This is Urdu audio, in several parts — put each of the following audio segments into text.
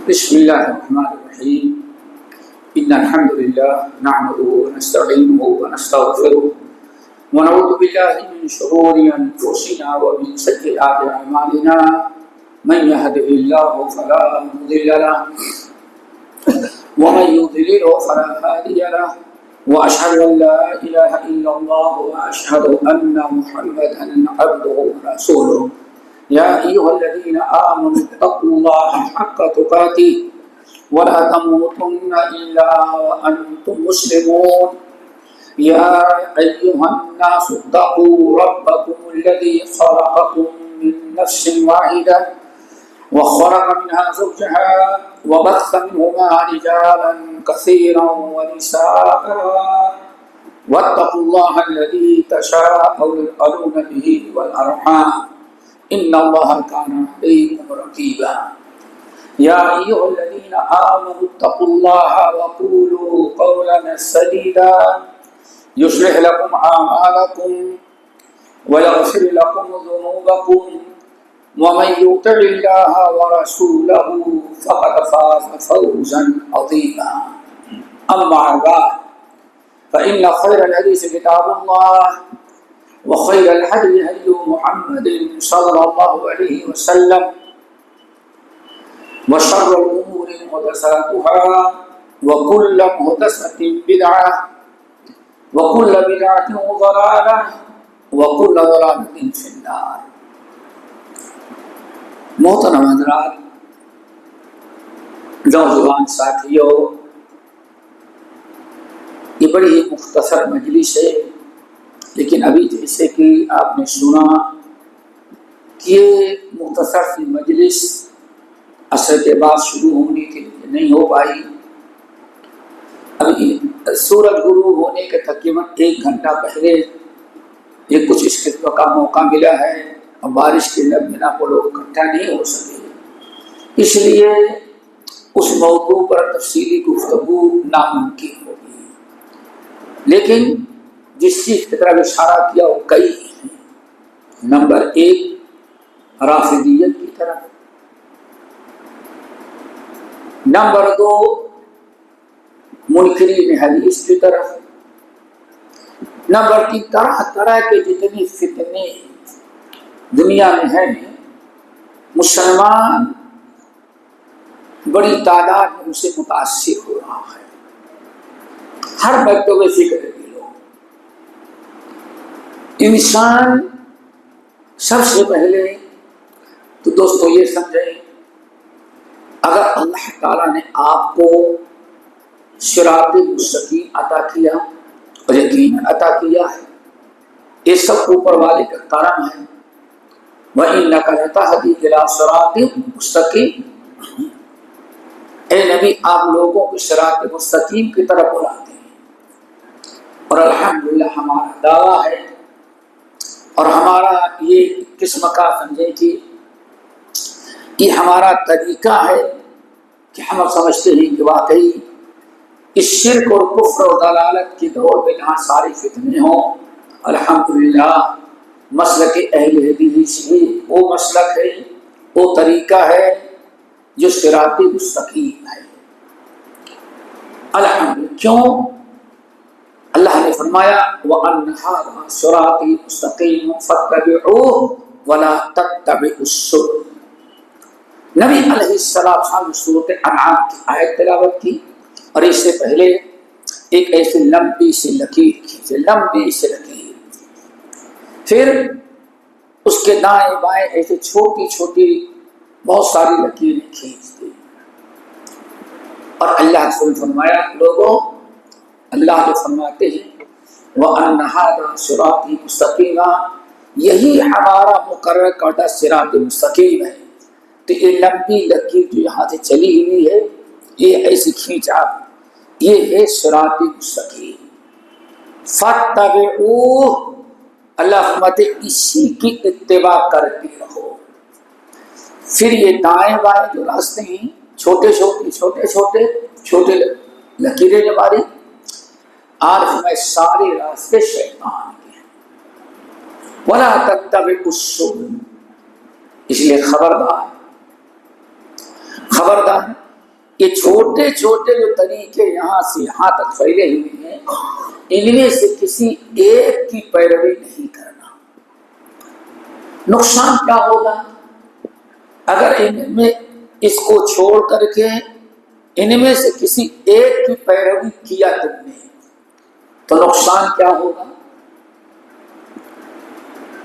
بسم الله الرحمن الرحيم. إن الحمد لله نحمده ونستعينه ونستغفره ونعوذ بالله من شرور أنفسنا ومن سيئات أعمالنا. من يهده الله فلا مضل له ومن يضلل فلا هادي له وأشهد أن لا إله إلا الله وأشهد أن محمدا عبده ورسوله. يا أيها الذين آمنوا اتقوا الله حق تقاته ولا تموتن إلا وأنتم مسلمون. يا أيها الناس اتقوا ربكم الذي خلقكم من نفس واحدة وخلق منها زوجها وبث منهما رجالا كثيرا ونساء واتقوا الله الذي تساءلون به والأرحام إن الله كان عليكم رقيبا. يا أيها الذين آمنوا اتقوا الله وقولوا قولا سديدا يصلح لكم أعمالكم ويغفر لكم ذنوبكم ومن يطع الله ورسوله فقد فاز فوزا عظيما. أما بعد فإن خير الحديث كتاب الله وخير الهدي هدي محمد صلى الله عليه وسلم وشر الأمور محدثاتها وكل محدثة بدعة وكل بدعة ضلالة وكل ضلالة في النار. محترم حضرات، نوجوان ساتھیوں، یہ بڑی ہی مختصر مجلس ہے، لیکن ابھی جیسے کہ آپ نے سنا کہ یہ مختصر سی مجلس عصر کے بعد شروع ہونی تھی لیکن نہیں ہو پائی. ابھی سورج غروب ہونے کے تقریباً 1 گھنٹہ پہلے یہ کچھ اس قسم کا موقع ملا ہے اور بارش کے بنا کو لوگ اکٹھا نہیں ہو سکے، اس لیے اس موضوع پر تفصیلی گفتگو ناممکن ہوگی. لیکن جس چیز کی طرف اشارہ کیا وہ کئی ہیں. نمبر 1 رافضیت کی طرف، نمبر 2 منکرین حدیث کی طرف، نمبر 3 طرح طرح کے جتنے فتنے دنیا میں ہیں، مسلمان بڑی تعداد میں ان سے متاثر ہو رہا ہے. ہر مکتب فکر کے لوگ، انسان سب سے پہلے تو دوستو یہ سمجھیں، اگر اللہ تعالیٰ نے آپ کو صراط مستقیم عطا کیا اور یقین عطا کیا ہے، یہ سب اوپر والے کا کرم ہے. وَإِنَّكَ لَتَهْدِي إِلَىٰ صِرَاطٍ مُسْتَقِيمٍ. اے نبی، آپ لوگوں کو صراط مستقیم کی طرف بلاتے ہیں، اور الحمدللہ ہمارا دعویٰ ہے اور ہمارا یہ قسم کا سمجھیں کہ یہ ہمارا طریقہ ہے کہ ہم سمجھتے ہیں کہ واقعی اس شرک اور کفر و ضلالت کے دور میں جہاں ساری فتنے ہوں، الحمدللہ مسلک اہل حدیث ہی وہ مسلک ہے، وہ طریقہ ہے جو صراط مستقیم ہے. الحمدللہ. کیوں؟ اللہ نے فرمایا وَأَنَّ هَٰذَا صِرَاطِي مُسْتَقِيمٌ فَاتَّبِعُوهُ وَلَا تَتَّبِعُوا السُّبُلَ. نبی علیہ السلام سورۃ انعام کی آیت تلاوت کی اور اس سے پہلے ایک ایسی لمبی سی لکیر کھینچے، لمبی سی لکیر، پھر اس کے دائیں بائیں ایسے چھوٹی چھوٹی بہت ساری لکیریں کھینچ دی. اور اللہ رسول فرمایا، لوگوں، اللہ جو فرماتے ہیں وَأَنَّ هَٰذَا صِرَاطِي مُسْتَقِيمًا، یہی ہمارا مقرر کردہ صراط مستقیم ہے. تو یہ لمبی لکیر جو یہاں سے چلی ہوئی ہے، یہ ایسی کھینچا، یہ ہے صراط مستقیم. فَاتَّبِعُوهُ، اللہ فرماتے اسی کی اتباع کرتے رہو. پھر یہ دائیں بائیں جو راستے ہیں، چھوٹے چھوٹے لکیریں جو ماری، عارف میں سارے راستے شیطان کے ہیں. وَلَا تَتَّبِعُوا السُّبُلَ، اس لیے خبردار خبردار یہ چھوٹے چھوٹے جو طریقے یہاں سے یہاں تک پھیلے ہوئے ہیں ان میں سے کسی ایک کی پیروی نہیں کرنا۔ نقصان کیا ہوگا اگر ان میں اس کو چھوڑ کر کے ان میں سے کسی ایک کی پیروی کیا تم نے تو نقصان کیا ہوگا؟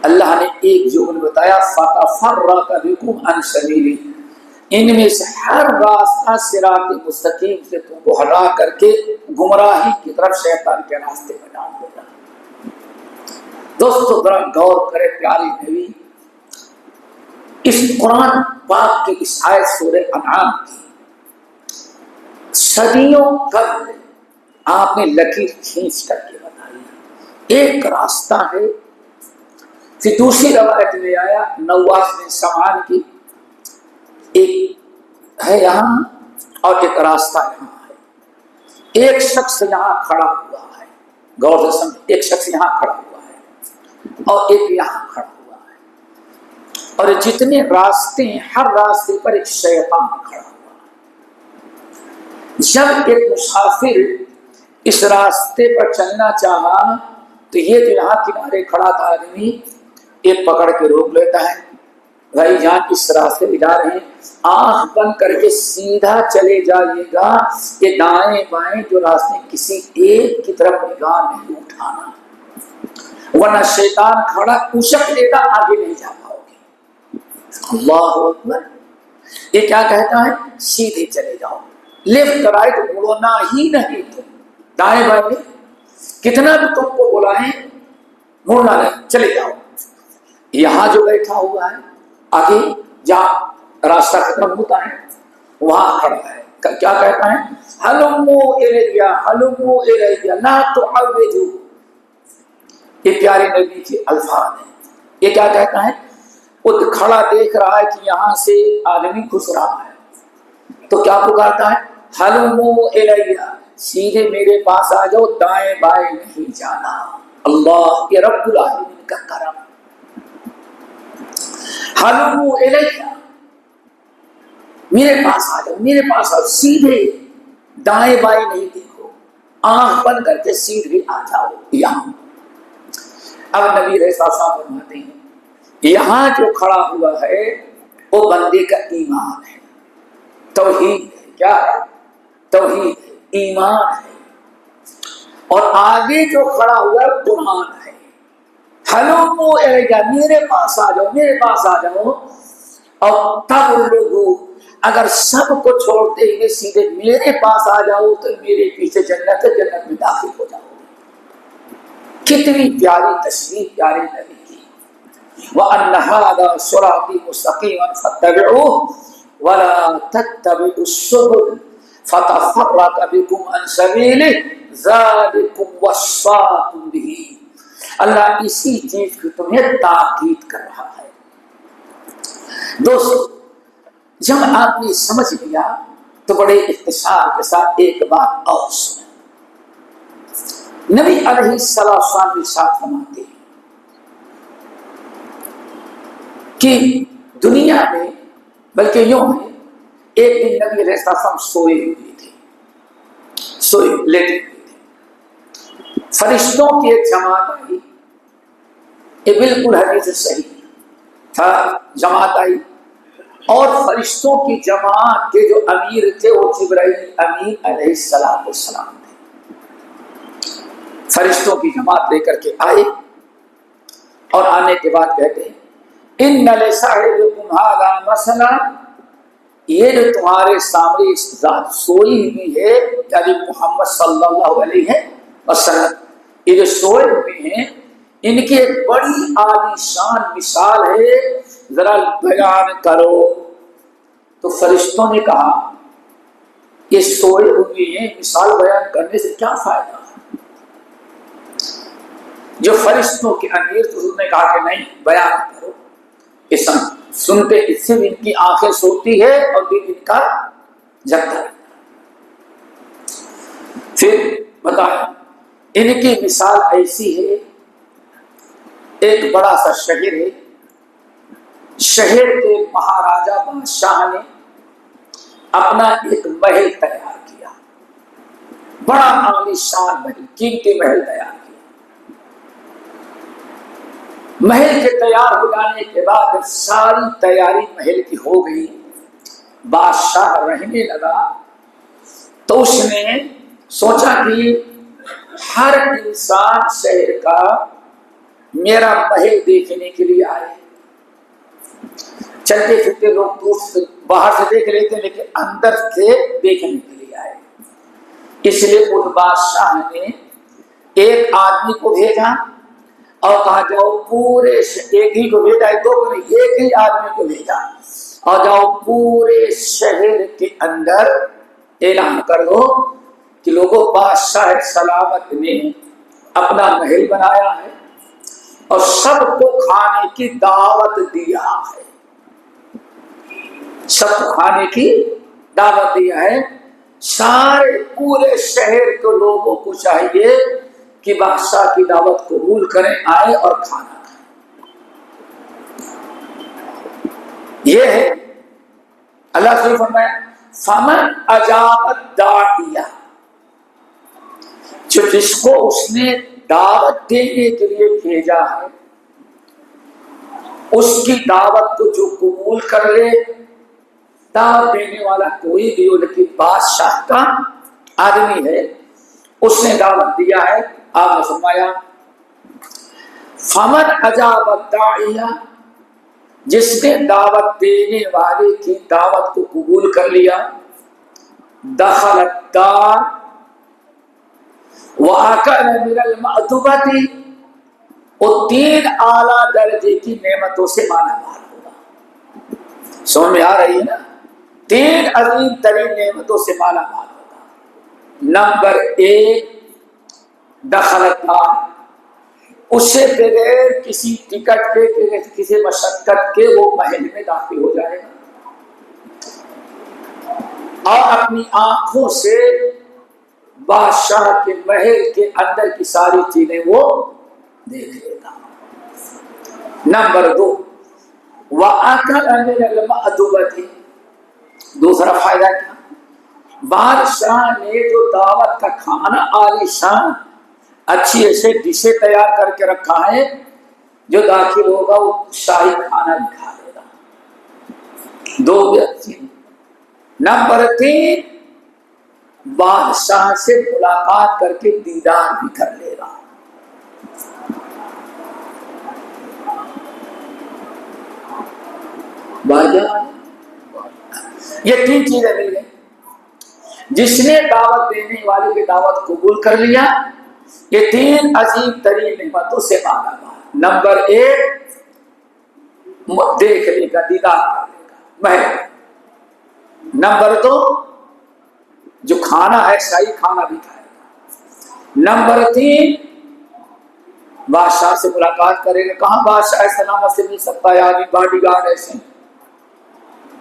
اللہ نے ایک جملہ بتایا فَتَفَرَّقَ بِكُمْ عَنْ سَبِيلِهِ، ان میں سے ہر راستہ صراط مستقیم سے تم کو ہٹا کر کے گمراہی کی طرف شیطان کے راستے پر ڈال دے گا۔ دوستو ذرا غور کرے پیارے نبی اس قرآن پاک کی اس آیت سورہ انعام کی صدیوں قبل آپ نے لکیر کھینچ کر کے بتائی ایک راستہ ہے۔ پھر دوسری روایت میں آیا نواس بن سمعان کی ایک ہے یہاں اور ایک راستہ یہاں ہے۔ ایک شخص یہاں کھڑا ہوا ہے، غور سے سمجھ، ایک شخص یہاں کھڑا ہوا ہے اور ایک یہاں کھڑا ہوا ہے، اور جتنے راستے ہیں ہر راستے پر ایک شیطان کھڑا ہوا ہے۔ جب ایک مسافر اس راستے پر چلنا چاہا تو یہ جو یہاں کنارے کھڑا تھا آدمی ایک پکڑ کے روک لیتا ہے، بھائی جان اس راستے پہ جا رہے ہیں، آنکھ بند کر کے سیدھا چلے جائیے گا، یہ دائیں بائیں جو راستے کسی ایک کی طرف نگاہ نہیں اٹھانا، ورنہ شیطان کھڑا اچک لے گا، آگے نہیں جا پاؤ گے۔ اللہ اکبر، یہ کیا کہتا ہے؟ سیدھے چلے جاؤ، لیفٹ رائٹ مڑنا ہی نہیں، تم دائیں بائیں کتنا بھی تم کو بلائیں مڑنا نہیں، چلے جاؤ۔ یہاں جو بیٹھا ہوا ہے آگے جہاں راستہ ختم ہوتا ہے وہاں کھڑا ہے، کیا کہتا ہے؟ ہلمو الیہ ہلمو الیہ لا تعوجوا، یہ پیارے نبی کے الفاظ ہیں۔ یہ کیا کہتا ہے؟ وہ کھڑا دیکھ رہا ہے کہ یہاں سے آدمی گھس رہا ہے تو کیا پکارتا ہے؟ ہلمو الیہ، سیدھے میرے پاس آ جاؤ، دائیں بائیں نہیں جانا۔ اللہ یہ رب العالمین کا کرم۔ ہلمو الیہ، میرے پاس آ جاؤ، میرے پاس آؤ، سیدھے دائیں بائیں نہیں دیکھو، آنکھ بند کر کے سیدھے آ جاؤ یہاں۔ اب نبی علیہ السلام فرماتے ہیں یہاں جو کھڑا ہوا ہے وہ بندے کا ایمان ہے، توحید ہے، کیا ہے؟ توحید ہے، ایمان ہے، اور آگے جو کھڑا ہوا ہے قرآن ہے۔ ہلومو الیہ، میرے پاس آ جاؤ، میرے پاس آ جاؤ، اور تب لوگوں اگر سب کو چھوڑتے ہوئے سیدھے میرے پاس آ جاؤ تو میرے پیچھے جنت ہے، جنت میں داخل ہو جاؤ۔ کتنی پیاری تشریح پیارے نبی کی۔ وَأَنَّ هَذَا صِرَاطِي مُسْتَقِيمًا فَاتَّبِعُوهُ وَلَا تَتَّبِعُوا السُّبُلَ فَتَفَرَّقَ بِكُمْ عَنْ سَبِيلِهِ ذَلِكُمْ وَصَّاكُمْ بِهِ۔ اللہ اسی چیز کی تمہیں تاکید کر رہا ہے۔ دوستو جب آپ نے سمجھ لیا تو بڑے اختصار کے ساتھ ایک بات اور سنیں۔ نبی علیہ السلام کے ساتھ فرماتے ہیں کہ دنیا میں بلکہ یوں ہے، ایک دن نبی علیہ السلام سوئے ہوئے تھے، لیٹے ہوئے تھے، فرشتوں کی ایک جماعت آئی، یہ بالکل حدیث صحیح تھا، جماعت آئی اور فرشتوں کی جماعت کے جو امیر تھے وہ جبرائیل امین علیہ السلام تھے۔ فرشتوں کی جماعت لے کر کے آئے اور آنے کے بعد کہتے ہیں ان لصاحبکم ھذا مثلا، یہ جو تمہارے سامنے اس ذات سوئی ہوئی ہے یعنی محمد صلی اللہ علیہ وسلم، یہ جو سوئے ہوئے ہیں ان کی ایک بڑی عالی شان مثال ہے، ذرا بیان کرو۔ تو فرشتوں نے کہا یہ سوئے ہوئے ہیں، مثال بیان کرنے سے کیا فائدہ؟ جو فرشتوں کے امیر تو انہوں نے کہا کہ نہیں بیان کرو، سنتے اس سے ان کی آنکھیں سوتی ہے اور دل ان کا جگتا ہے۔ پھر بتایا ان کی مثال ایسی ہے، ایک بڑا سا شہر ہے، شہر کے مہاراجا بادشاہ نے اپنا ایک محل تیار کیا، بڑا عالیشان محل، قیمتی محل تیار کیا۔ محل کے تیار ہو جانے کے بعد ساری تیاری محل کی ہو گئی، بادشاہ رہنے لگا، تو اس نے سوچا کہ ہر انسان شہر کا میرا محل دیکھنے کے لیے آئے۔ چلتے پھرتے لوگ دور سے باہر سے دیکھ لیتے لیکن اندر سے دیکھنے کے لیے آئے، اس لیے اس بادشاہ نے ایک آدمی کو بھیجا اور کہا جاؤ پورے، ایک ہی کو بھیجا، دو کو نہیں، ایک ہی آدمی کو بھیجا اور جاؤ پورے شہر کے اندر اعلان کر دو کہ لوگوں بادشاہ سلامت نے اپنا محل بنایا ہے اور سب کو کھانے کی دعوت دیا ہے، سب کو کھانے کی دعوت دیا ہے۔ سارے پورے شہر کے لوگوں کو چاہیے کہ بادشاہ کی دعوت قبول کریں، آئے اور کھانا کھائیں۔ یہ ہے اللہ سے فرمایا فمن اجاب الداعیہ، جو جس کو اس نے دعوت دینے کے لیے بھیجا ہے اس کی دعوت کو جو قبول کر لے، دعوت دینے والا کوئی بھی ہو لیکن بادشاہ کا آدمی ہے، اس نے دعوت دیا ہے، آپ نے فرمایا فمن اجاب الداعیہ، جس نے دعوت دینے والے کی دعوت کو قبول کر لیا، دخل الدار وَأَكَلَ مِنَ الْمَأْدُبَةِ، وہ تین اعلیٰ درجے کی نعمتوں سے مالا مال ہوگا۔ سمجھ میں آ رہی ہے نا؟ تین عظیم ترین نعمتوں سے مالا مال ہوگا۔ نمبر ایک، دخل الدار، اس سے بغیر کسی ٹکٹ کے، کسی مشقت کے وہ محل میں داخل ہو جائے گا اور اپنی آنکھوں سے بادشاہ کے محل کے اندر کی ساری چیزیں وہ دیکھ لے گا۔ نمبر دو، وَأَكَلَ مِنَ الْمَأْدُبَةِ، دوسرا فائدہ کیا؟ بادشاہ نے جو دعوت کا کھانا عالیشان اچھی ایسے ڈشیں تیار کر کے رکھا ہے، جو داخل ہوگا وہ شاہی کھانا بھی کھا لے گا۔ دو بھی اچھی۔ نمبر تین، بادشاہ سے ملاقات کر کے دیدار بھی کر لے گا۔ یہ تین چیزیں مل گئی۔ جس نے دعوت دینے والے کی دعوت قبول کر لیا، یہ تین عظیم ترین نعمتوں سے مالا مال۔ نمبر ایک، دیکھ لے گا، دیدار کر لے گا محل۔ نمبر دو، جو کھانا ہے شاہی کھانا بھی کھائے گا۔ نمبر تین، بادشاہ سے ملاقات کرے گا۔ کہاں بادشاہ سلامت سے مل سکتا ہے آدمی؟ باڈی گارڈ ایسے،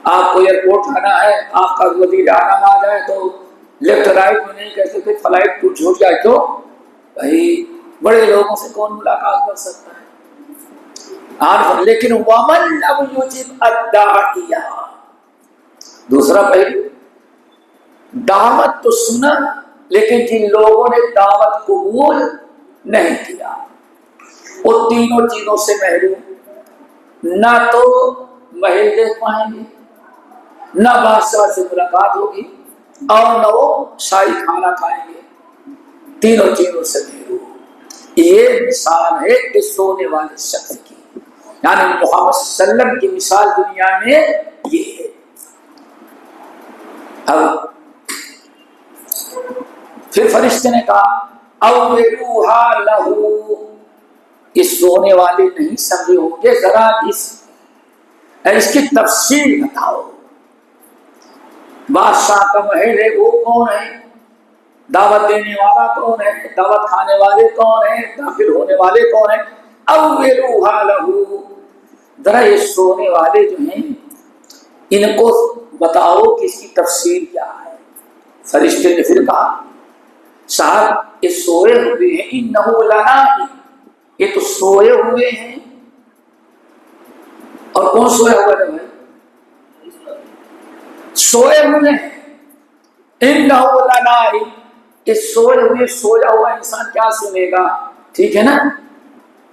آپ کو ایئرپورٹ آنا ہے، آپ کا وزیر اعظم آ جائے تو لیفٹ رائٹ میں نہیں کہہ سکتے، فلائٹ کو چھوٹ جائے تو بھائی بڑے لوگوں سے کون ملاقات کر سکتا ہے؟ لیکن وَمَن لَمْ يُجِبْ الدَّاعِيَ، دوسرا پہلو، دعوت تو سنا لیکن جن لوگوں نے دعوت قبول نہیں کیا وہ تینوں چیزوں سے محروم، نہ تو محل دیکھ پائیں گے، نہ بادشاہ سے ملاقات ہوگی اور نہ وہ شاہی کھانا کھائیں گے، تینوں چیزوں سے محروم۔ یہ مثال ہے اس سونے والے شخص کی، یعنی محمد صلی اللہ علیہ وسلم کی مثال دنیا میں یہ ہے۔ اب پھر فرشتے نے کہا اوّلوہا لہو، اس سونے والے نہیں سمجھے ہوں گے، ذرا اس کی تفصیل بتاؤ۔ بادشاہ کا محل ہے، وہ کون ہے؟ دعوت دینے والا کون ہے؟ دعوت کھانے والے کون ہیں؟ داخل ہونے والے کون ہیں؟ اوّلوہا لہو، ذرا یہ سونے والے جو ہیں ان کو بتاؤ کہ اس کی تفصیل کیا ہے۔ فرشتے نے پھر کہا صاحب یہ سوئے ہوئے ہیں، انہو لنائم، یہ تو سوئے ہوئے ہیں۔ اور کون سویا ہوا ہے بھائی؟ سوئے ہوئے ہیں، انہو لنائم، کہ سوئے ہوئے سویا ہوا انسان کیا سنے گا، ٹھیک ہے نا،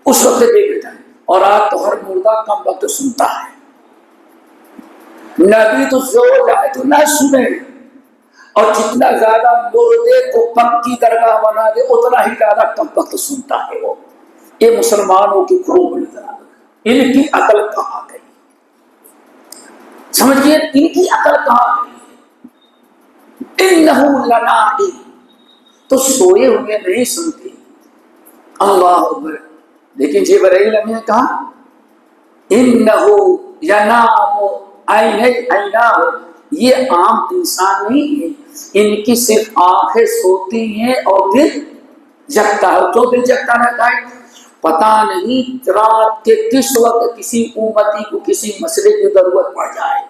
اس وقت دیکھ لیتا ہے، اور آج تو ہر مردہ کم وقت سنتا ہے، نبی تو سو جائے تو نہ سنے، اور جتنا زیادہ مردے کو پکی درگاہ بنا دے اتنا ہی زیادہ کم وقت سنتا ہے وہ۔ یہ مسلمانوں کی خوب نظر آ گئی، ان کی عقل کہاں گئی، سمجھئے ان کی عقل کہاں گئی۔ انہو لنائم، تو سوئے ہوئے نہیں سنتے، اللہ اکبر۔ لیکن جبرائیل نے کہا انہو ینام عیناہ، یہ عام انسان نہیں ہے، ان کی صرف آنکھیں سوتی ہیں اور دل جگتا ہے، تو دل جگتا رہتا ہے، پتہ نہیں رات کے کس وقت کسی امتی کو کسی مسئلے کی ضرورت پڑ جائے،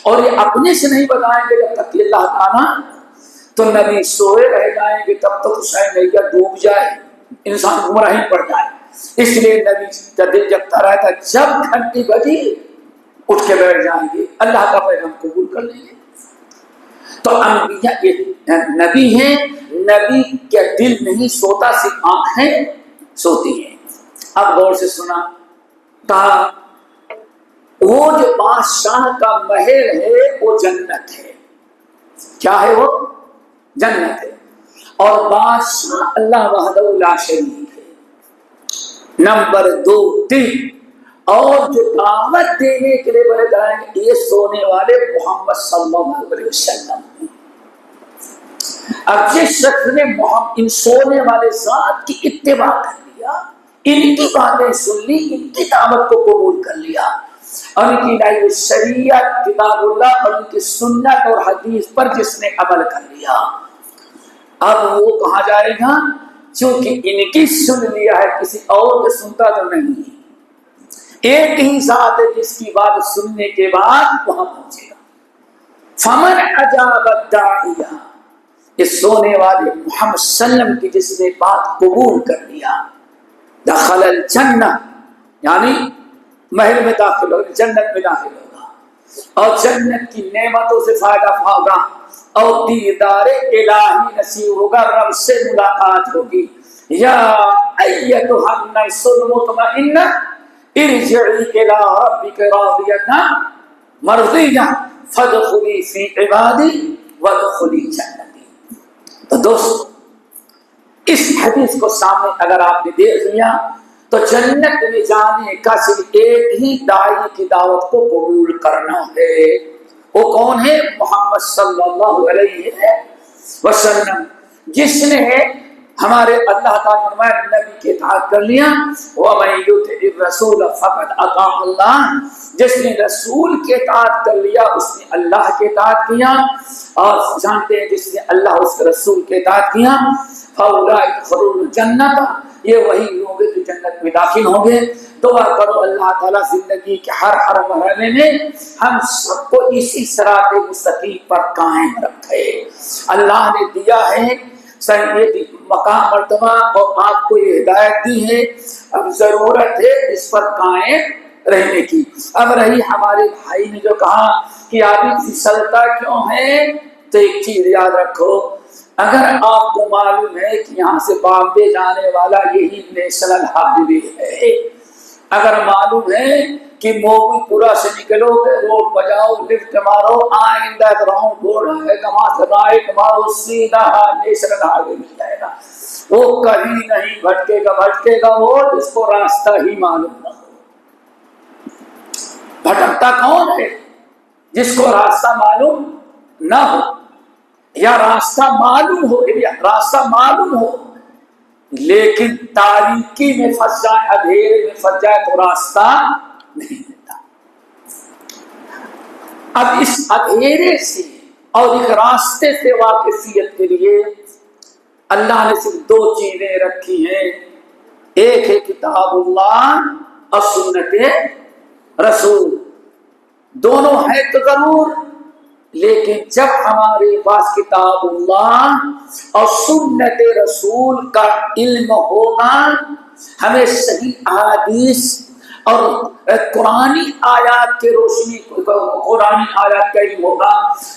اور یہ اپنے سے نہیں بتائیں گے جب تک کہ اللہ تعالیٰ، تو نبی سوئے رہ جائیں گے تب تک شاید نیا ڈوب جائے، انسان گمراہی پڑ جائے، اس لیے نبی کا دل جگتا رہتا ہے، جب گھنٹی بجی اٹھ کے بیٹھ جائیں گے، اللہ کا پیغام قبول کر لیں گے۔ تو انبیاء یہ نبی ہیں، نبی کا دل نہیں سوتا، صرف آنکھیں سوتی ہیں۔ اب غور سے سنا، کہا وہ جو بادشاہ کا محل ہے وہ جنت ہے، کیا ہے وہ؟ جنت ہے، اور بادشاہ اللہ وحدہ لا شریک ہے۔ نمبر 2 3، اور جو دعوت دینے کے لیے بڑے جائیں گے یہ سونے والے محمد صلی اللہ علیہ وسلم ہیں۔ اب جس شخص نے ان سونے والے ذات کی اتباع کر لیا، ان کی باتیں سن لی، ان کی دعوت کو قبول کر لیا، اور ان کی لائی شریعت کتاب اللہ اور ان کی سنت اور حدیث پر جس نے عمل کر لیا، اب وہ کہاں جائے گا؟ چونکہ ان کی سن لیا ہے، کسی اور کے سنتا تو نہیں، ایک ہی ذات ہے جس کی بات سننے کے بعد وہاں پہنچے گا۔ فمن اجاب الداعیہ، اس سونے والے محمد صلی اللہ علیہ وسلم کی جس نے بات قبول کر لیا، دخل الجنہ، یعنی محل میں داخل ہوگا، جنت میں داخل ہوگا، اور جنت کی نعمتوں سے فائدہ ہوگا، اور دیدار الہی نصیب ہوگا، رب سے ملاقات ہوگی۔ یا ایتھا النفس المطمئنہ ارجعی الی ربک راضیۃ مرضیہ فادخلی فی عبادی وادخلی جنتی۔ تو دوستو اس حدیث کو سامنے اگر آپ نے دیکھ لیا تو جنت میں جانے کا صرف ایک ہی داعی کی دعوت کو قبول کرنا ہے، وہ کون ہے؟ محمد صلی اللہ علیہ وسلم، جس نے ہمارے اللہ تعالیٰ فرمایا نبی کی اطاعت کر لیا، وَمَن يُطِعِ الرَّسُولَ فَقَدْ أَطَاعَ اللَّهَ، جس نے رسول کی اطاعت کر لیا اس نے اللہ کی اطاعت کیا، اور جانتے ہیں جس نے اللہ اس کے رسول کی اطاعت کیا فَأُولَٰئِکَ يَدْخُلُونَ الْجَنَّةَ، یہ وہی لوگ جو جنت میں داخل ہوں گے۔ دعا کرو اللہ تعالیٰ زندگی کے ہر مرحلے میں ہم سب کو اسی صراط مستقیم پر قائم رکھے۔ اللہ نے دیا ہے یہ مقام مرتبہ اور آپ کو یہ ہدایت دی ہے، اب ضرورت ہے اس پر قائم رہنے کی۔ اب رہی ہمارے بھائی نے جو کہا کہ آدمی پھسلتا کیوں ہے، تو ایک چیز یاد رکھو، اگر آپ کو معلوم ہے کہ یہاں سے بامبے جانے والا یہی نیشنل ہائی وے ہے، اگر معلوم ہے کہ مووی پورا سے نکلو کہ روڈ بجاؤ لفٹ مارو آئندہ گراؤنڈ بورڈ ہے وہاں سے رائٹ مارو سیدھا نیشنل ہائی وے مل جائے گا، وہ کبھی نہیں بھٹکے گا وہ جس کو راستہ ہی معلوم نہ ہو۔ بھٹکتا کون ہے؟ جس کو راستہ معلوم نہ ہو، یا راستہ معلوم ہو لیکن تاریکی میں پھنس جائے، اندھیرے میں پھنس جائے تو راستہ نہیں ملتا۔ اب اس اندھیرے سے اور ایک راستے سے واقفیت کے لیے اللہ نے صرف 2 چیزیں رکھی ہیں، ایک ہے کتاب اللہ اور سنت رسول، دونوں ہیں تو ضرور، لیکن جب ہمارے پاس کتاب اللہ اور سنت رسول کا علم ہوگا، ہمیں صحیح احادیث اور قرآنی آیات کے روشنی قرآنی آیات کا علم ہوگا.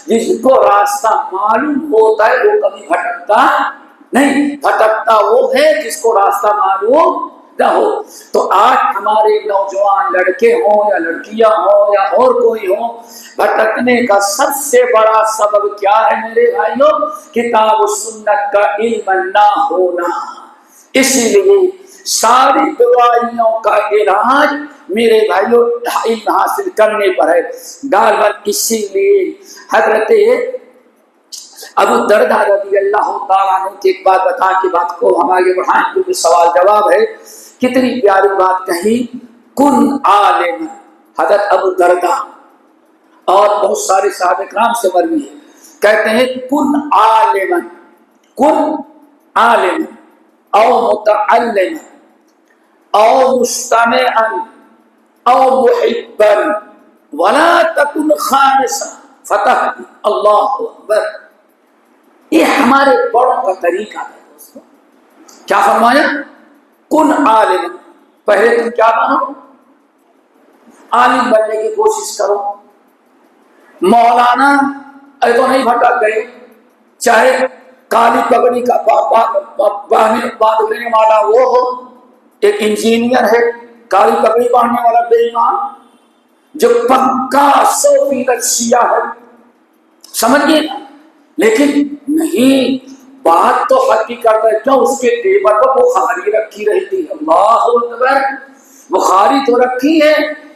جس کو راستہ معلوم ہوتا ہے وہ کبھی بھٹکتا نہیں. بھٹکتا وہ ہے جس کو راستہ معلوم نہ ہو. تو آج ہمارے نوجوان لڑکے ہوں یا لڑکیاں ہوں یا اور کوئی ہو، بھٹکنے کا سب سے بڑا سبب کیا ہے میرے بھائیوں؟ کتاب و سنت کا علم نہ ہونا. اسی لیے ساری بیماریوں کا علاج میرے بھائیوں علم حاصل کرنے پر ہے. غالباً اسی لیے حضرت ابو درداء رضی اللہ تعالیٰ عنہ کی ایک بات بتا کے بات کو ہم آگے بڑھائیں کیونکہ سوال جواب ہے. کتنی پیاری بات کہی، کن عالم. حضرت ابو درداء اور بہت سارے صحابہ کرام سے مروی ہے، کہتے ہیں کن عالما، کن عالما او متعلما او مستمعا او محبا ولا تکن خامسا فتح. اللہ اکبر. یہ ہمارے بڑوں کا طریقہ ہے دوستو. کیا فرمایا؟ کن عالم. پہلے تم کیا بنو؟ عالم بننے کی کوشش کرو. مولانا تو نہیں بھٹک گئے، چاہے کالی پگڑی کا باندھنے والا وہ ہو. ایک انجینئر ہے کالی پگڑی باندھنے والا بے ایمان جو پکا 100% شیعہ ہے، سمجھئے نا. لیکن نہیں، بات تو حقیقت ہے. کیوں؟ اس کے ٹیبل پر بخاری رکھی رہتی ہے. اللہ اکبر. بخاری تو رکھی ہے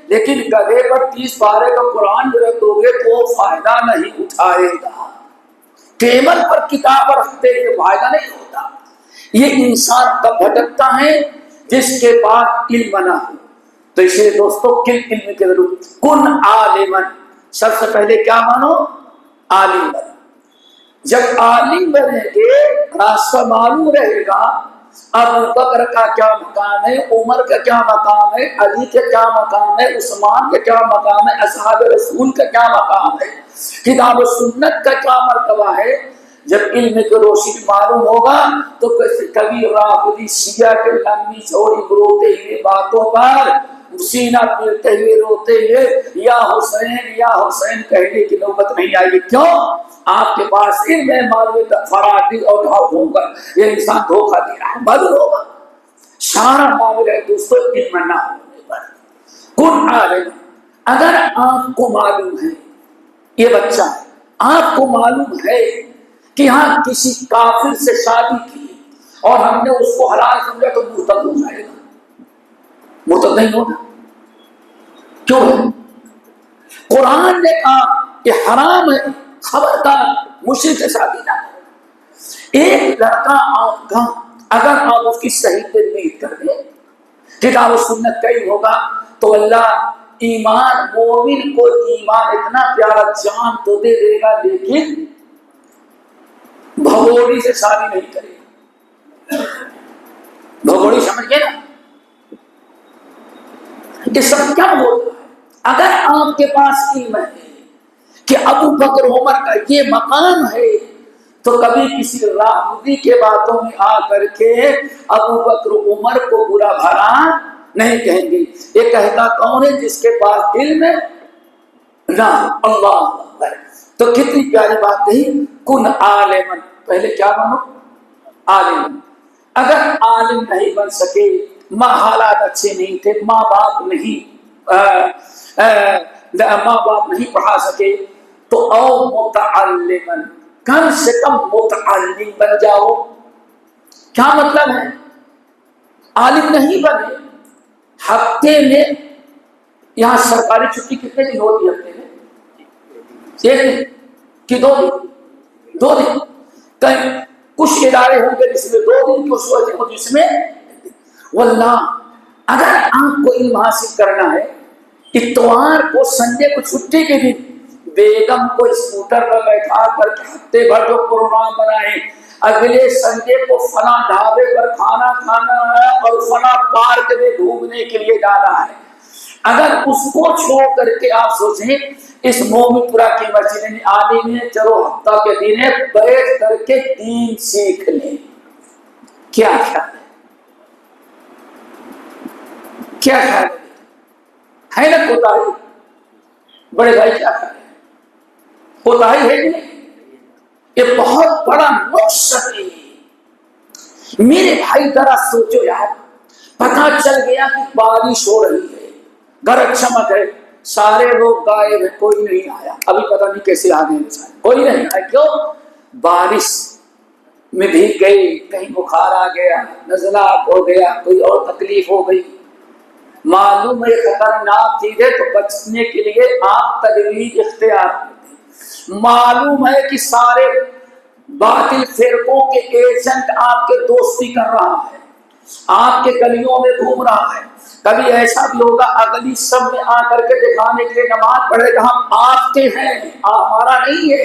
لیکن گدھے پر 30 پارے کا قرآن جو رکھ دو گے تو وہ فائدہ نہیں اٹھائے گا. ٹیبل پر کتاب رکھتے ہوئے فائدہ نہیں ہوتا. یہ انسان تب بھٹکتا ہے جس کے پاس علم نہ ہو. تو اس لیے دوستو علم کی ضرورت. کن عالما، سب سے پہلے کیا مانو؟ عالم بنو. جب عالم بنیں گے راستہ معلوم رہے گا. ابو بکر کا کیا مقام ہے، عمر کا کیا مقام ہے، علی کا کیا مقام ہے، عثمان کا کیا مقام ہے، اصحاب رسول کا کیا مقام ہے، کتاب و سنت کا کیا مرتبہ ہے. جب علم کی روشنی معلوم ہوگا تو کبھی رافضی شیعہ کے لمبی چوڑی روتے ہوئے باتوں پر سینہ پیٹتے ہوئے روتے ہوئے یا حسین کہنے کی نوبت نہیں آئے گی. کیوں؟ آپ کے پاس علم ہے، معلوم فرادی اور ڈھونگا یہ انسان دھوکہ دے رہا ہے، بدل ہوگا. سارا معاملہ ہے دوستوں علم نہ ہونے پر. کن عالم. اگر آپ کو معلوم ہے یہ بچہ ہے، آپ کو معلوم ہے کہ ہاں کسی کافر سے شادی کی اور ہم نے اس کو حلال سمجھا تو مرتد ہو جائے گا. مرتد نہیں ہوگا. کیوں ہے؟ قرآن نے کہا کہ حرام ہے، خبردار مشرک سے شادی نہ کرو. ایک لڑکا آپ کا اگر آپ اس کی صحیح تربیت کر دیں، کتاب و سنت کا ہی ہوگا تو اللہ ایمان مومن کو ایمان اتنا پیارا جان تو دے دے گا لیکن بھگوڑی سے شادی نہیں کرے گا. بھگوڑی سمجھ گئے نا؟ یہ سب کیا ہوتا ہے؟ اگر آپ کے پاس علم ہے کہ ابو بکر عمر کا یہ مقام ہے تو کبھی کسی رافضی کے باتوں میں آ کر کے ابو بکر عمر کو برا بھلا نہیں کہیں گے. یہ کہتا کون ہے؟ جس کے پاس علم ہے نا. اللہ اکبر. تو کتنی پیاری بات کہی، کن عالما. پہلے کیا بنو؟ عالم. اگر عالم نہیں بن سکے، ماں حالات اچھے نہیں تھے، ماں باپ نہیں پڑھا سکے تو او متعلما، کم سے کم متعلم بن جاؤ. کیا مطلب ہے؟ عالم نہیں بنے، ہفتے میں یہاں سرکاری چھٹی کتنے دن ہوتی ہے؟ ہفتے میں 1 دن کہ 2 دن؟ 2 دن. کہیں کچھ ادارے ہوں گے جس میں 2 دن، کچھ ہو جس میں. واللہ اگر آپ کو علم حاصل کرنا ہے، اتوار کو سنڈے کو چھٹی کے دن بیگم کو اسکوٹر پر بیٹھا کر ہفتے بھر جو پروگرام بنائے، اگلے سنڈے کو فلاں ڈھابے پر کھانا کھانا ہے اور فلاں پارک میں گھومنے کے لیے جانا ہے، اگر اس کو چھوڑ کر کے آپ سوچیں اس مومن پورا کی مسجد میں آنے میں چلو ہفتہ کے دن ہے بیٹھ کر کے دین سیکھ لیں، کیا خیال ہے؟ کیا خیال ہے؟ ہے نا کوتاہی؟ بڑے بھائی کیا کریں، کوتاہی ہے کہ نہیں؟ یہ بہت بڑا نقص ہے میرے بھائی. ذرا سوچو یار، پتا چل گیا کہ بارش ہو رہی ہے، گرج چمک ہے، سارے لوگ غائب ہیں، کوئی نہیں آیا. ابھی پتہ نہیں کیسے آ گئے، کوئی نہیں آیا. کیوں؟ بارش میں بھیگ گئی، کہیں بخار آ گیا، نزلہ ہو گیا، کوئی اور تکلیف ہو گئی. معلوم ہے خطرناک چیز ہے، تو بچنے کے لیے آپ تدبیر اختیار کرتے. معلوم ہے کہ سارے باطل فرقوں کے ایجنٹ آپ کے دوستی کر رہا ہے، آپ کے گلیوں میں گھوم رہا ہے. کبھی ایسا بھی ہوگا اگلی سب میں آ کر کے دکھانے کے لیے نماز پڑھے گا ہم آپ کے ہیں، ہمارا نہیں ہے.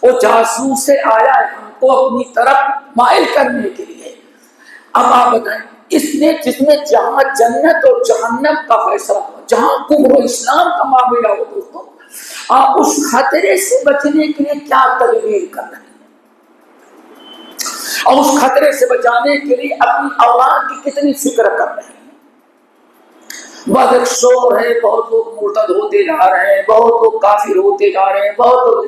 وہ جاسوس سے آیا ہے ہم کو اپنی طرف مائل کرنے کے لیے. اب آپ بتائیں، اس نے جس میں جہاں جنت اور جہنم کا فیصلہ ہو، جہاں کفر و اسلام کا معاملہ ہو، دوستوں آپ اس خطرے سے بچنے کے لیے کیا تدبیر کر رہے ہیں، اور اس خطرے سے بچانے کے لیے اپنی اولاد کی کتنی فکر کر رہے ہیں. بس ایک شور ہے، بہت لوگ مرتد ہوتے جا رہے ہیں، بہت لوگ کافر ہوتے جا رہے ہیں، بہت لوگ.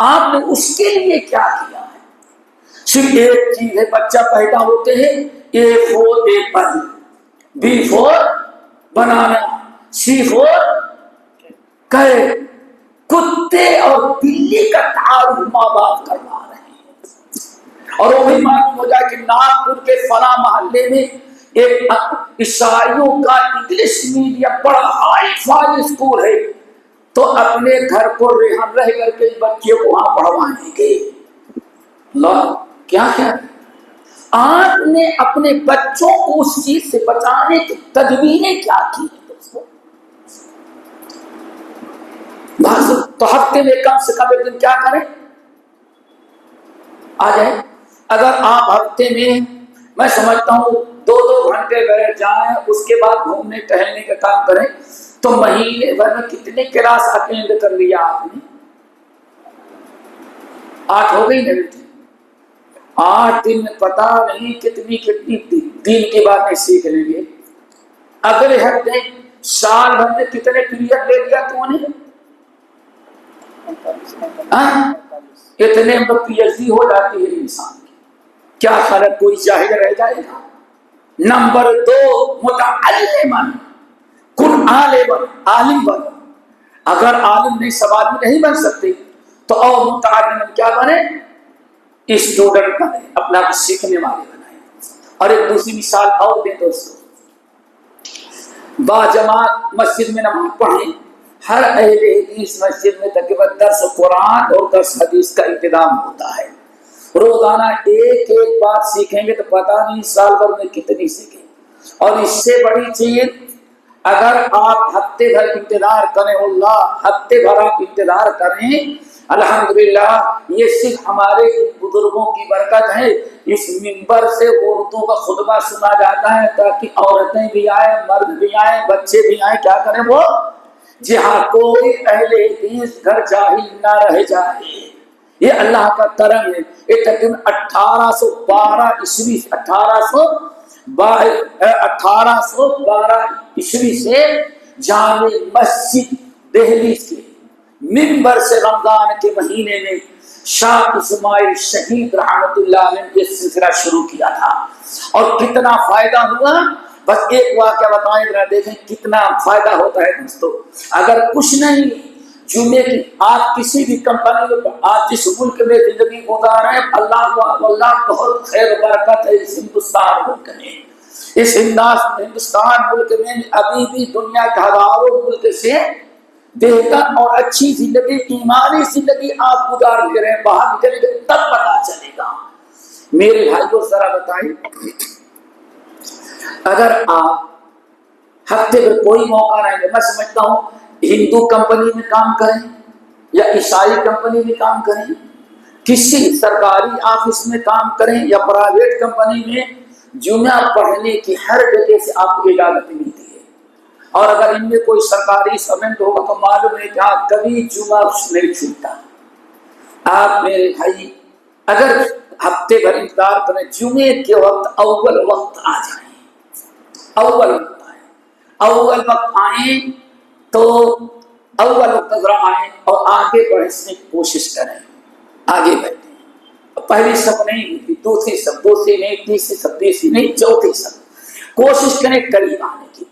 آپ نے اس کے لیے کیا کیا ہے؟ صرف ایک چیز ہے، بچہ پیدا ہوتے ہیں A for apple, B for banana, C for cat. کتے اور بلی کا تعارف ماں باپ کروا رہے ہیں. اور وہ بھی معلوم ہو جائے کہ ناگپور کے فلاں محلے میں ایک عیسائیوں کا انگلش میڈیم بڑا ہائی فائی اسکول ہے، تو اپنے گھر کو رہ کر کے بچے کو وہاں پڑھوانے کے. اللہ کیا ہے، آپ نے اپنے بچوں کو اس چیز سے بچانے کی تدبیریں کیا کی ہیں دوستوں؟ تو ہفتے میں کم سے کم ایک دن کیا کریں، آ جائیں. اگر آپ ہفتے میں سمجھتا ہوں 2 گھنٹے بیٹھ جائیں، اس کے بعد گھومنے ٹہلنے کا کام کریں، تو مہینے بھر میں کتنے کلاس اٹینڈ کر لیا آپ نے؟ 8 ہو گئی نا بیٹی. 8 دن میں پتا نہیں کتنی دین کی باتیں سیکھ لیں گے. اگلے ہفتے سال بھر میں کتنے پیریڈ لے لیا تو نے؟ اتنے میں پی ایچ ڈی ہو جاتی ہے انسان کی. کیا خیال کوئی جاہل رہ جائے گا؟ نمبر 2 متعلمن، کن عالم بن. اگر عالم نہیں سوال میں نہیں بن سکتے تو اور متعلمن کیا بنے؟ اسٹوڈنٹ بنے، اپنا سیکھنے والے بنائے. اور ایک دوسری مثال اور دیں دوستوں، با جماعت مسجد میں نماز پڑھیں. ہر اہل حدیث مسجد میں تقریباً درس قرآن اور درس حدیث کا انتظام ہوتا ہے. روزانہ ایک بات سیکھیں گے تو پتہ نہیں سال بھر میں کتنی سیکھیں. اور اس سے بڑی چیز، اگر آپ ہفتے بھر انتظار کریں، اللہ ہفتے بھر آپ انتظار کریں، الحمدللہ یہ صرف ہمارے بزرگوں کی برکت ہے. اس منبر سے اردو کا خطبہ سنا جاتا ہے تاکہ عورتیں بھی آئیں، مرد بھی آئیں، بچے بھی آئیں. کیا کریں وہ؟ جہاں کوئی اہل حدیث گھر جاہل نہ رہ جائے. یہ اللہ کا کرم ہے. یہ تقریباً 1812 عیسوی 1812 عیسوی سے جامع مسجد دہلی کے منبر سے رمضان کے مہینے میں شاہ اسماعیل شہید رحمت اللہ علیہ نے یہ سلسلہ شروع کیا تھا. اور کتنا فائدہ ہوا، بس ایک واقعہ بتائیں ذرا، دیکھیں کتنا فائدہ ہوتا ہے دوستوں. اگر کچھ نہیں، جمعے کی آپ کسی بھی کمپنی میں، آپ جس ملک میں زندگی گزار رہے ہیں، اللہ بہت خیر و برکت ہے اس ہندوستان ملک میں. اس ہندوستان ملک میں ابھی بھی دنیا کے ہزاروں ملک سے بہتر اور اچھی زندگی، ایمانی زندگی آپ گزار لے رہے ہیں. باہر نکلیں گے تب پتا چلے گا. میرے بھائیوں ذرا بتائیں، اگر آپ ہفتے میں کوئی موقع رہیں گے، میں سمجھتا ہوں ہندو کمپنی میں کام کریں یا عیسائی کمپنی میں کام کریں، کسی سرکاری آفس میں کام کریں یا پرائیویٹ کمپنی میں، جمعہ پڑھنے کی ہر جگہ سے آپ کو اجازت ملتی ہے. اور اگر ان میں کوئی سرکاری سبمنٹ ہوگا تو معلوم ہے کہ آپ کبھی جمعہ نہیں چھوٹتا. آپ میرے بھائی اگر ہفتے بھر انتظار کریں، جمعے کے وقت اول وقت آ جائیں، اول وقت آئیں تو اول وقت ذرا آئیں اور آگے بڑھنے کی کوشش کریں، آگے بڑھیں۔ پہلی سب نہیں ملتی، دوسری سب، دوسری نہیں، تیسری سب، تیسری نہیں، چوتھی سب، کوشش کریں قریب آنے کی۔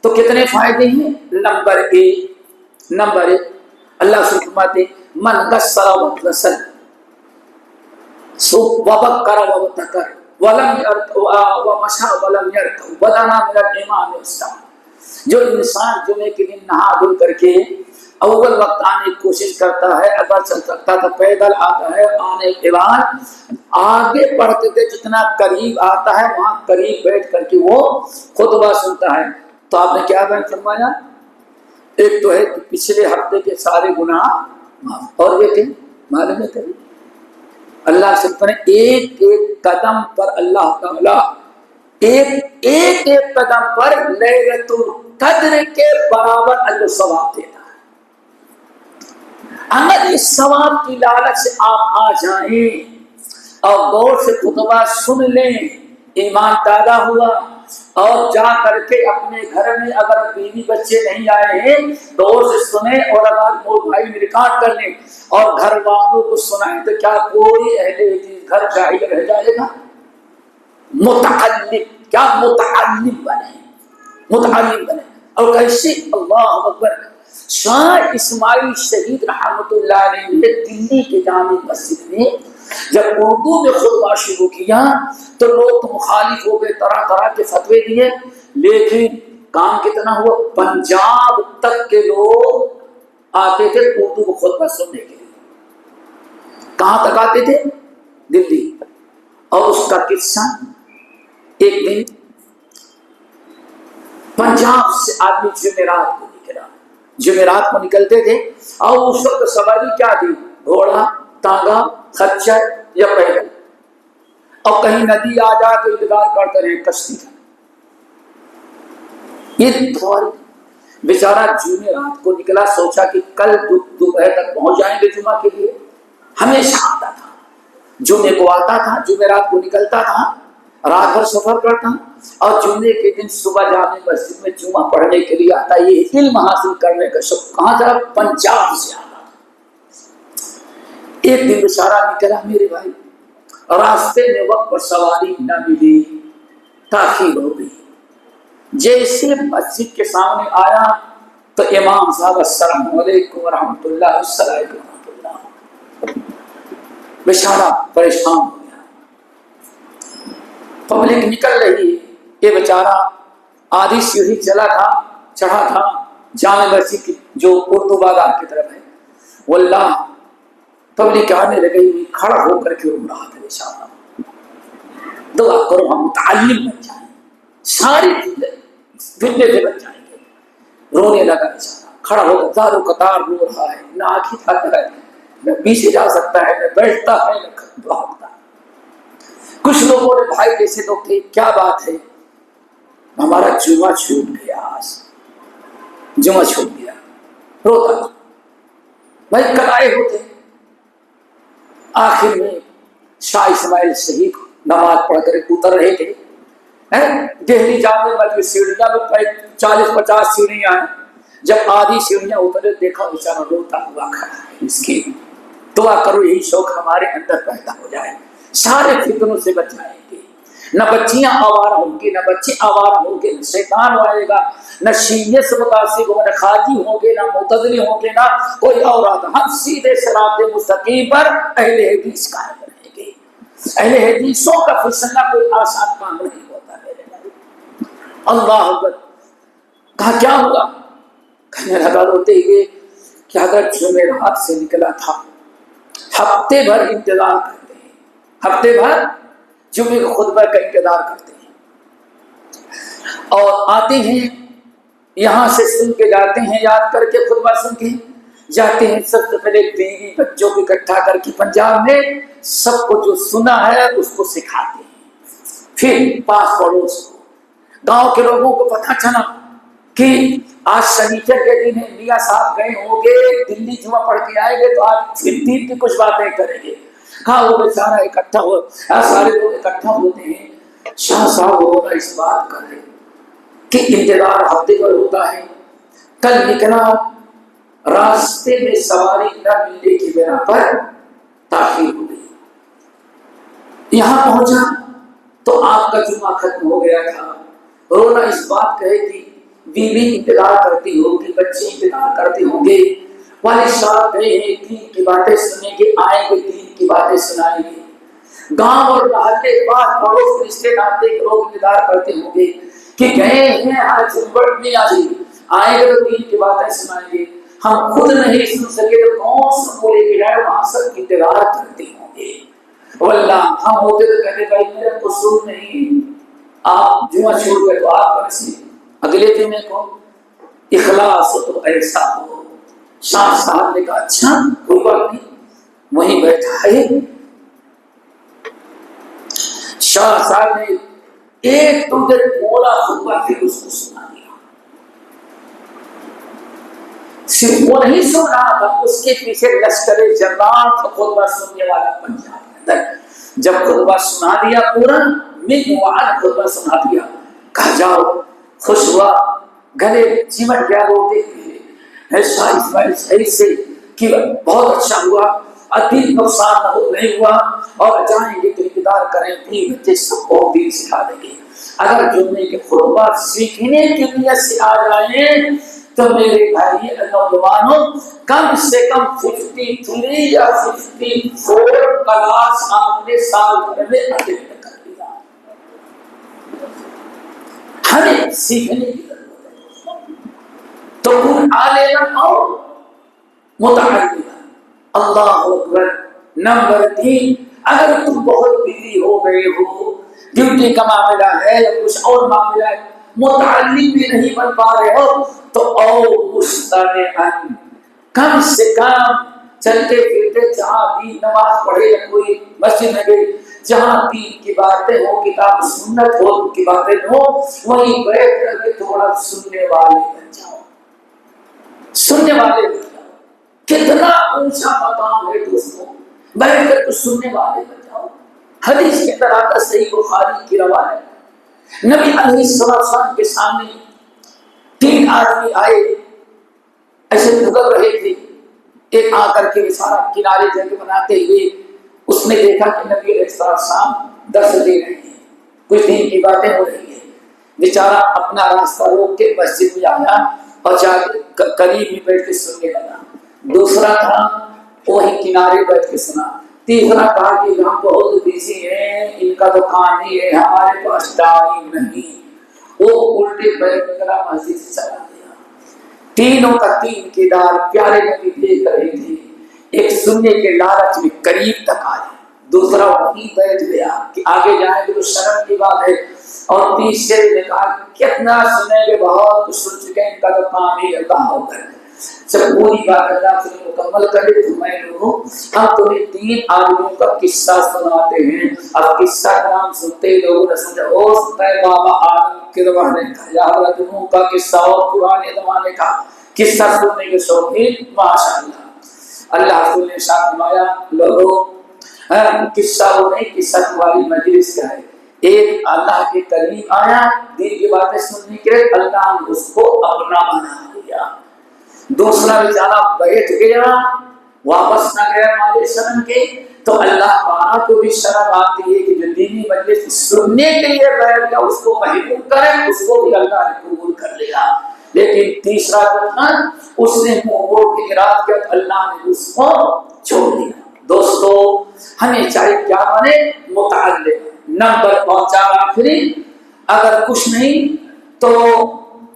تو کتنے فائدے ہیں؟ نمبر ایک اللہ سے فرماتے من غسل وغسل وبکر وبتکر ولم ومشى ولم يركب ودنا من الامام الصالح، جو انسان جمعے کے دن نہا دھل کر کے اول وقت آنے کی کوشش کرتا ہے، اگر چل سکتا تو پیدل آتا ہے، آنے کے بعد آگے بڑھتے تھے جتنا قریب آتا ہے وہاں قریب بیٹھ کر کے وہ خطبہ سنتا ہے۔ تو آپ نے کیا بیان فرمایا؟ ایک تو ہے کہ پچھلے ہفتے کے سارے گناہ معاف، اور یہ کہ معلوم ہے کبھی اللہ سے ایک ایک قدم پر اللہ تعالیٰ ایک قدم پر لیلۃ القدر کے برابر اللہ ثواب دیتا ہے۔ اگر اس ثواب کی لالچ سے آپ آ جائیں اور غور سے خطبہ سن لیں، ایمان تازہ ہوا، اور جا کر کے اپنے گھر میں اگر بیوی بچے نہیں آئے ہیں تو سے سنیں، اور اگر وہ بھائی میں ریکارڈ کر لیں اور گھر والوں کو سنائیں، تو کیا کوئی اہل حدیث گھر جاہل رہ جائے گا؟ متعلم، کیا متعلم بنے اور کیسے؟ اللہ اکبر۔ شاہ اسماعیل شہید رحمۃ اللہ علیہ نے دلی کے جامع مسجد میں جب اردو میں خطبہ شروع کیا تو لوگ تو مخالف ہو گئے، طرح طرح کے فتوے دیے، لیکن کام کتنا ہوا؟ پنجاب تک کے لوگ آتے تھے اردو کو خطبہ سننے کے لیے۔ کہاں تک آتے تھے؟ دلی۔ اور اس کا قصہ، ایک دن پنجاب سے آدمی جمعرات کو نکلتے تھے، اور اس وقت سواری کیا تھی؟ گھوڑا، تانگا، خچر یا پیدل، اور کہیں ندی آ جا کے انتظار کرتے رہے کشتی کا۔ یہ بیچارہ جمعرات کو نکلا، سوچا کہ کل دوپہر تک پہنچ جائیں گے جمعہ کے لیے۔ ہمیشہ آتا تھا، جمعے کو آتا تھا، جمعرات کو نکلتا تھا، رات بھر سفر کرتا، اور جمعے کے دن صبح جامع مسجد میں جمعہ پڑھنے کے لیے آتا۔ یہ علم حاصل کرنے کا شوق کہاں تھا؟ پنجاب سے آتا۔ ایک دن بیچارہ نکلا میرے بھائی، راستے میں وقت پر سواری نہ ملی، تاخیر ہو گئی۔ جیسے مسجد کے سامنے آیا تو امام صاحب السلام علیکم ورحمۃ اللہ، السلام علیکم ورحمۃ اللہ۔ بیچارہ پریشان ہو گیا، پبلک نکل رہی ہے، یہ بیچارہ آدھی سیڑھی چڑھا تھا جامع مسجد کی جو اردو بازار کی طرف ہے، واللہ پبلک آنے لگی، کھڑا ہو کر کے رو رہا تھا بیچارہ۔ دعا کرو ہم متعلم بن جائیں، ساری فتنے سے بچ جائیں گے۔ رونے لگا بیچارہ، کھڑا ہو کر زارو قطار رو رہا ہے، نہ آنکھیں کھاتا ہے، نہ پیچھے جا سکتا ہے، نہ بیٹھتا ہے، نہ بھاگتا ہے۔ کچھ لوگوں نے بھائی جیسے لوگ تھے، کیا بات ہے؟ ہمارا جمعہ چھوٹ گیا، آج جمعہ چھوٹ گیا، روتا تھا۔ بھائی کل آئے ہوتے۔ آخر میں شاہ اسماعیل شہید نماز پڑھ کر اتر رہے تھے، دہلی جامع مسجد سیڑھیاں میں 40-50 سیڑھیاں ہیں، جب آدھی سیڑھیاں اترے دیکھا بیچارہ روتا ہوا کھڑا ہے، مسکین۔ دعا کرو یہی شوق ہمارے اندر پیدا ہو جائے، سارے فتنوں سے بچ جائیں گے۔ نہ بچیاں آوارہ ہوں گی، نہ بچے آوارہ ہوں گے، نہ شیطان آئے گا، نہ شیعہ سے متاثر ہوں گے، نہ خارجی ہوں گے، نہ معتزلی ہوں گے، نہ کوئی اور آتا۔ ہم سیدھے صراط مستقیم پر اہل حدیث قائم رہیں گے۔ اہل حدیثوں کا فیصلہ کوئی آسان کام نہیں ہوتا میرے بھائی۔ اللہ اکبر۔ کہا کیا ہوا؟ کہنے لگا روتے ہوئے کہ اگر جمعرات سے نکلا تھا، ہفتے بھر انتظار کرتے ہیں، ہفتے بھر جمعے کے خطبہ کا انتظار کرتے ہیں، اور آتے ہیں یہاں سے سن کے جاتے ہیں، یاد کر کے خطبہ سن کے جاتے ہیں۔ سب سے پہلے بیوی بچوں کو اکٹھا کر کے پنجاب میں سب کو جو سنا ہے اس کو سکھاتے ہیں، پھر پاس پڑوس کو، گاؤں کے لوگوں کو پتہ چلا کہ آج شنیچر کے دن ہے، میاں صاحب گئے ہوں گے دلی، جمعہ پڑھ کے آئیں گے تو آج پھر دین کی کچھ باتیں کریں گے۔ ہاں وہ بیچارہ اکٹھا ہو، سارے لوگ اکٹھا ہوتے ہیں۔ شاہ صاحب ہوگا اس بات کر رہے کہ انتظار ہفتے پر ہوتا ہے، کل نکلا، راستے میں سواری نہ ملنے کی بنا پر تاخیر ہو گئی، یہاں پہنچا تو آپ کا جمعہ ختم ہو گیا تھا۔ رونا اس بات کا ہے کہ بیوی انتظار کرتی ہوگی، بچے انتظار کرتے ہوں گے، والد صاحب گئے ہیں دین کی باتیں سنیں گے، آئیں گے دین کی باتیں سنائیں گے، گاؤں اور محلے پاس پڑوس رشتے ناتے کے لوگ انتظار کرتے ہوں گے کہ گئے ہیں آج میں آئیں گے تو دین کی باتیں سنائیں گے، ہم خود نہیں سن سکے تو کون سن بولے کہ جائے، وہاں سب انتظار کرتے ہوں گے۔ واللہ ہم ہوتے تو کہتے بھائی میرا قصور نہیں، آپ جمعہ چھوڑ گئے تو آپ کیسے اگلے جمعے کو اخلاص ہو تو ایسا ہو۔ شاہ صاحب نے کہا اچھا کوئی بات نہیں، وہیں بیٹھا ہے۔ شاہ صاحب نے ایک دو دن بولا خطبہ پھر اس کو سنا دیا، صرف وہ نہیں سن رہا تھا، اس کے پیچھے لشکر جنرال خطبہ سننے والا بن جاتا۔ جب خطبہ سنا دیا پورا خطبہ سنا دیا، کہا جاؤ، خوش ہوا، گلے چمٹ گیا روتے ہوئے، صحیح سے کہ بہت اچھا ہوا، دل نقصان نہیں ہوا، اور جائیں گے تو انتظار کریں بھی بچے سب کو دین سکھا دیں گے۔ اگر جمعے کے خطبہ سیکھنے کے لیے سے آ جائیں تو میرے بھائی نوجوانوں کم سے کم 53 یا 54 کلاس آپ نے سال بھر میں اٹینڈ کر لیا۔ ہمیں سیکھنے کی ضرورت ہے، تو عالم اور متعلم۔ اللہ اکبر۔ نمبر 3، اگر تم بہت بزی ہو گئے ہو، ڈیوٹی کا معاملہ ہے یا کچھ اور معاملہ ہے، متعلم بھی نہیں بن پا رہے ہو تو مستمعن، کم سے کم چلتے پھرتے جہاں بھی نماز پڑھے یا کوئی مسجد میں گئے، جہاں دین کی باتیں ہو، کتاب سنت ہو کی باتیں ہو، وہیں بیٹھ کر کے تھوڑا سننے والے بن جاؤ، سننے والے بن جاؤ۔ کتنا اونچا مقام ہے دوستوں، بیٹھ کر کے سننے والے بن جاؤ۔ حدیث کے اندر آتا، صحیح بخاری کی روایت، نبی علیہ السلام کے سامنے 3 آدمی آئے، ایسے گزر رہے تھے، ایک آ کر کے سارا کنارے جگہ بناتے ہوئے اس نے دیکھا کہ نبی علیہ السلام درس دے رہے ہیں، کچھ دین کی باتیں ہو رہی ہیں، بیچارہ اپنا راستہ روک کے مسجد میں آیا اور جا کے قریب میں بیٹھ کے سننے لگا۔ دوسرا تھا وہی کنارے بیٹھ کے سنا۔ تیسرا کہا کہ ہم بہت بزی ہیں، ان کا تو کام ہی ہے، ہمارے پاس ٹائم نہیں، وہ الٹے بیٹھ کر مسجد سے چلا گیا۔ تینوں کا تین کردار پیارے نبی دیکھ رہے تھے، ایک سننے کے لالچ میں قریب تک آئے، دوسرا وہیں بیٹھ گیا کہ آگے جائیں گے تو شرم کی بات ہے، اور تیسرے نے کہا کتنا سنیں گے، بہت کچھ سن چکے ہیں، ان کا تو کام ہی اللہ ہوگا۔ جب پوری بات اللہ سے مکمل کرے تو میں لوگوں ہم تمہیں 3 آدمیوں کا قصہ سناتے ہیں۔ اب قصہ کا نام سنتے ہی لوگوں نے سمجھا او سکتا ہے بابا آدم کے زمانے کا یا حضرت نوح کا قصہ اور پرانے زمانے کا قصہ سننے کے شوقین ماشاءاللہ۔ اللہ رسول نے شاہ فرمایا لوگوں قصہ وہ نہیں، قصہ تمہاری مجلس کا ہے۔ ایک اللہ کے قریب آیا دین کی باتیں سننے کے، اللہ نے اس کو اپنا بنا لیا۔ دوسرا بیچارہ بیٹھ گیا، واپس نہ گیا ہمارے شرم کے، تو اللہ تعالیٰ کو بھی شرم آتی ہے کہ جو دینی مجلس سننے کے لیے بیٹھ گیا اس کو محبوب کرے، اس کو بھی اللہ نے قبول کر لیا۔ لیکن تیسرا جو تھا اس نے منہ موڑ کے ارادہ کیا، اللہ نے اس کو چھوڑ دیا۔ دوستو ہمیں چاہیے کیا بنے، متعلم۔ نمبر 4 آخری، اگر کچھ نہیں تو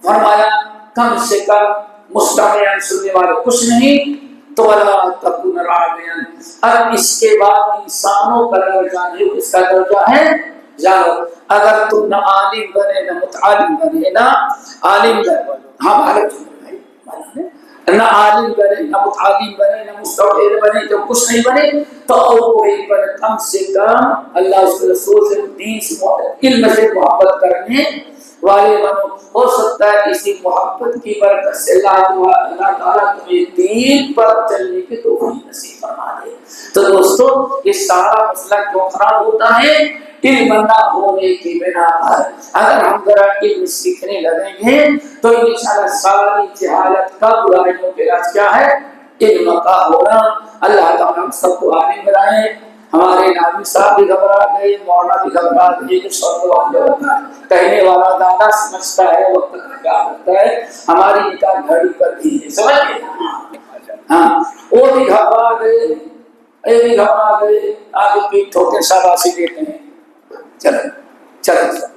فرمایا کم سے کم مستمعین، سننے والے کچھ نہیں تو ولا تکون راعیا۔ اب اس کے بعد انسانوں کا درجہ نہیں، اس کا درجہ ہے جانو۔ اگر تم نہ عالم بنے نہ متعلم بنے نہ عالم بنے، ہم عالم نہ عالم بنے نہ متعلم بنے نہ مستوعب بنے، جب کچھ نہیں بنے تو وہی پر کم سے کم اللہ اس کے رسول سے دین سے علم سے محبت کرنے والے بنو۔ ہو سکتا ہے اسی محبت کی برکت سے اللہ تعالیٰ تمہیں دین پر چلنے کی توفیق نصیب فرما دے۔ تو دوستو یہ سارا مسئلہ کیوں خراب ہوتا ہے؟ علم نہ ہونے کی بنا پر اگر ہم ذرا علم سیکھنے لگیں گے تو انشاءاللہ ساری جہالت کا برائیوں کے علاج کیا ہے؟ علم کا ہونا۔ اللہ تعالیٰ ہم سب کو عالم بنائے۔ ہمارے نابی صاحب بھی گھبرا گئے، مولانا بھی گھبرا گئے کہ سب کو عالم ہوتا ہے، کہنے والا دادا سمجھتا ہے وقت کا کیا ہوتا ہے، ہماری نکاح گھڑی پر بھی ہے، سمجھ گئے؟ ہاں وہ بھی گھبرا گئے، یہ بھی گھبرا گئے، آگے پیٹ ٹھوکے شاباشی دیتے ہیں، چلو چلو